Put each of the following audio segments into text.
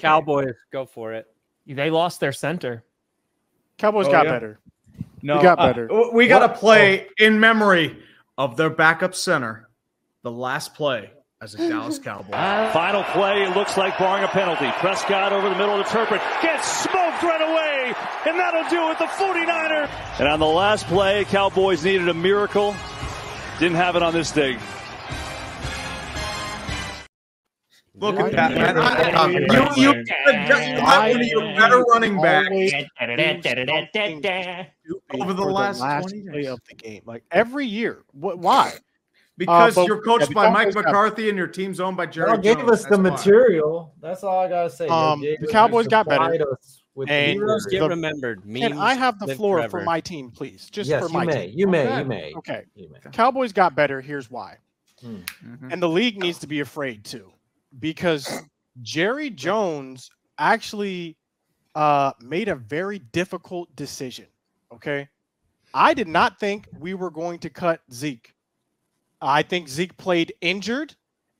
Cowboys, go for it. They lost their center. Cowboys got better. No, we got better. We got to play in memory of their backup center. The last play as a Dallas Cowboy. Final play, it looks like barring a penalty. Prescott over the middle of the turret, gets smoked right away, and that'll do it, the 49er. And on the last play, Cowboys needed a miracle. Didn't have it on this day. Look at that, man. You have one of your better running backs over the last 20 play of the game. Like every year. Why? Because you're coached by Mike McCarthy and your team's owned by Jerry Jones. Gave us the material. That's all I gotta say. The Cowboys got better. And get remembered. Can I have the floor for my team, please? Just for my team. You may. Okay. Cowboys got better. Here's why. And the league needs to be afraid too, because Jerry Jones actually made a very difficult decision. Okay. I did not think we were going to cut Zeke. I think Zeke played injured,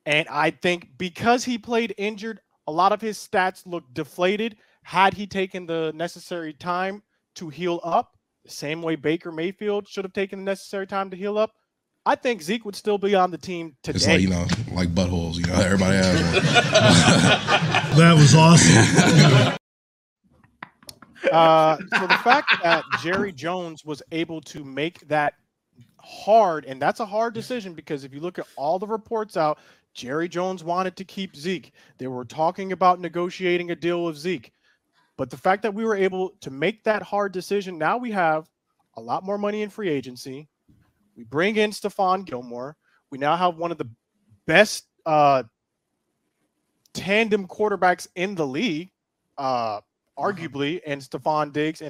and I think because he played injured, a lot of his stats looked deflated. Had he taken the necessary time to heal up, the same way Baker Mayfield should have taken the necessary time to heal up, I think Zeke would still be on the team today. It's like, like buttholes, everybody has one. That was awesome. So the fact that Jerry Jones was able to make that hard, and that's a hard decision because if you look at all the reports out, Jerry Jones wanted to keep Zeke. They were talking about negotiating a deal with Zeke. But the fact that we were able to make that hard decision, now we have a lot more money in free agency. We bring in Stephon Gilmore. We now have one of the best tandem quarterbacks in the league, arguably, and Stephon Diggs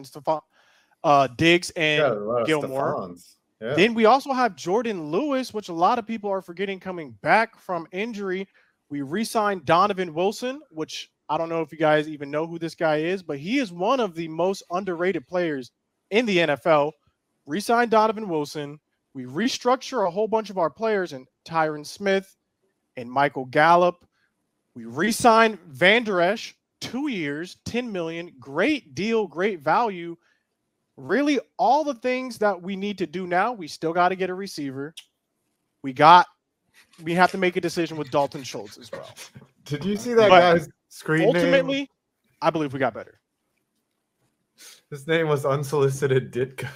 and Gilmore. Yeah. Then we also have Jordan Lewis, which a lot of people are forgetting coming back from injury. We re-signed Donovan Wilson, which I don't know if you guys even know who this guy is, but he is one of the most underrated players in the NFL. Re-signed Donovan Wilson. We restructure a whole bunch of our players in Tyron Smith and Michael Gallup. We re-signed Van Der Esch, 2 years, $10 million. Great deal, great value. Really, all the things that we need to do now, we still got to get a receiver. We have to make a decision with Dalton Schultz as well. Did you see that guy's screen ultimately, name? I believe we got better. His name was Unsolicited Ditka.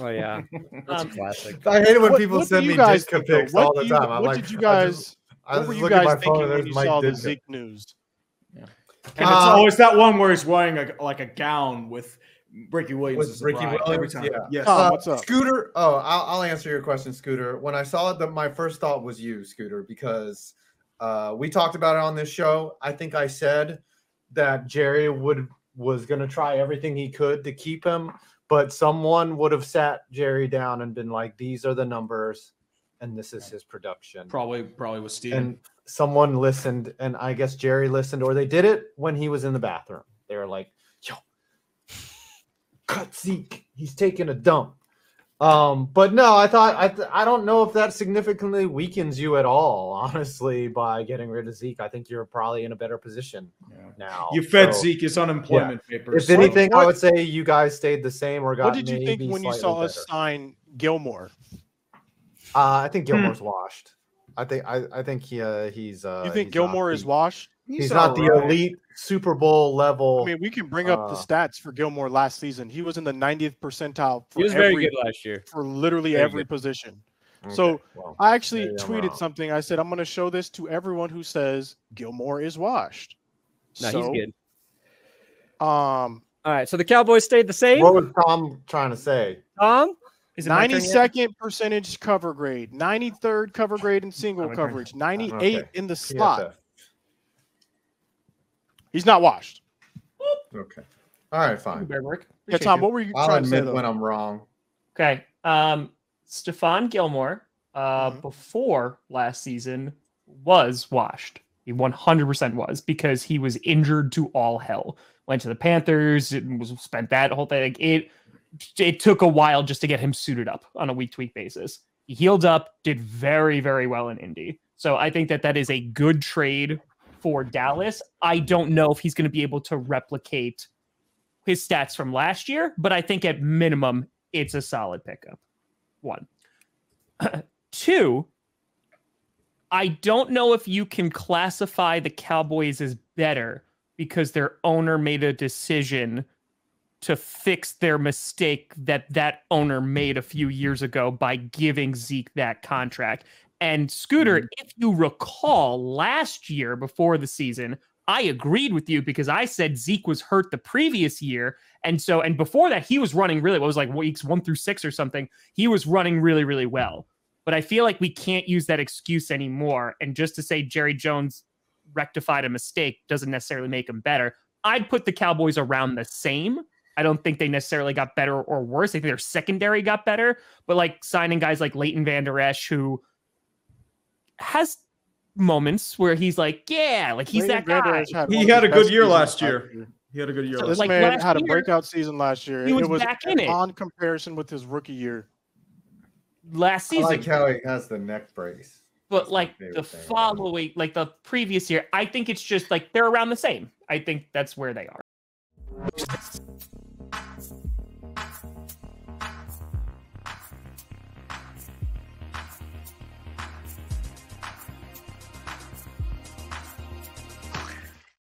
Oh, yeah. That's classic. I hate it when people send me Ditka pics all the time. What did you guys thinking when you saw the Zeke news? Yeah. And it's always that one where he's wearing a gown with Ricky Williams as a bride every time. Yeah. Yes. What's up? Scooter. Oh, I'll answer your question, Scooter. When I saw it, my first thought was you, Scooter, because we talked about it on this show. I think I said that Jerry was going to try everything he could to keep him, but someone would have sat Jerry down and been like, "These are the numbers, and this is his production." Probably was Steven. And someone listened, and I guess Jerry listened, or they did it when he was in the bathroom. They were like, "Yo, cut Zeke. He's taking a dump." But no, I don't know if that significantly weakens you at all, honestly, by getting rid of Zeke. I think you're probably in a better position now. You fed Zeke his unemployment papers. If anything, I would say you guys stayed the same or got. What did you think when you saw us sign Gilmore? I think Gilmore's washed. I think he's. You think Gilmore is washed? He's not the elite Super Bowl level. I mean, we can bring up the stats for Gilmore last season. He was in the 90th percentile. He was very good last year for literally every position. Okay. So I actually tweeted something. I said, I'm going to show this to everyone who says Gilmore is washed. No, he's good. All right. So the Cowboys stayed the same. What was Tom trying to say? Tom? 92nd percentage cover grade, 93rd cover grade in single coverage, 98 in the slot. He's not washed. Okay. All right, fine. Yeah, Tom, what were you trying to say? I'll admit when I'm wrong. Okay. Stephon Gilmore, before last season, was washed. He 100% was, because he was injured to all hell. Went to the Panthers, spent that whole thing. It took a while just to get him suited up on a week-to-week basis. He healed up, did very, very well in Indy. So I think that is a good trade for Dallas. I don't know if he's going to be able to replicate his stats from last year, but I think at minimum, it's a solid pickup. 1. 2, I don't know if you can classify the Cowboys as better because their owner made a decision to fix their mistake that owner made a few years ago by giving Zeke that contract. And Scooter, if you recall last year before the season, I agreed with you because I said Zeke was hurt the previous year. And before that, he was running really well. It was like weeks 1 through 6 or something. He was running really, really well. But I feel like we can't use that excuse anymore. And just to say Jerry Jones rectified a mistake doesn't necessarily make him better. I'd put the Cowboys around the same. I don't think they necessarily got better or worse. I think their secondary got better. But like signing guys like Leighton Vander Esch, who has moments where he's like, yeah, like he's Leighton that Vander guy. Esch had He one had of a the good best year seasons last year. year. He had a good year. This Like man had a year, breakout season last year. he was It was back in it. on comparison with his rookie year. Last I season. like how he has the neck brace. But like favorite the thing. following, like the previous year, I think it's just like they're around the same. I think that's where they are.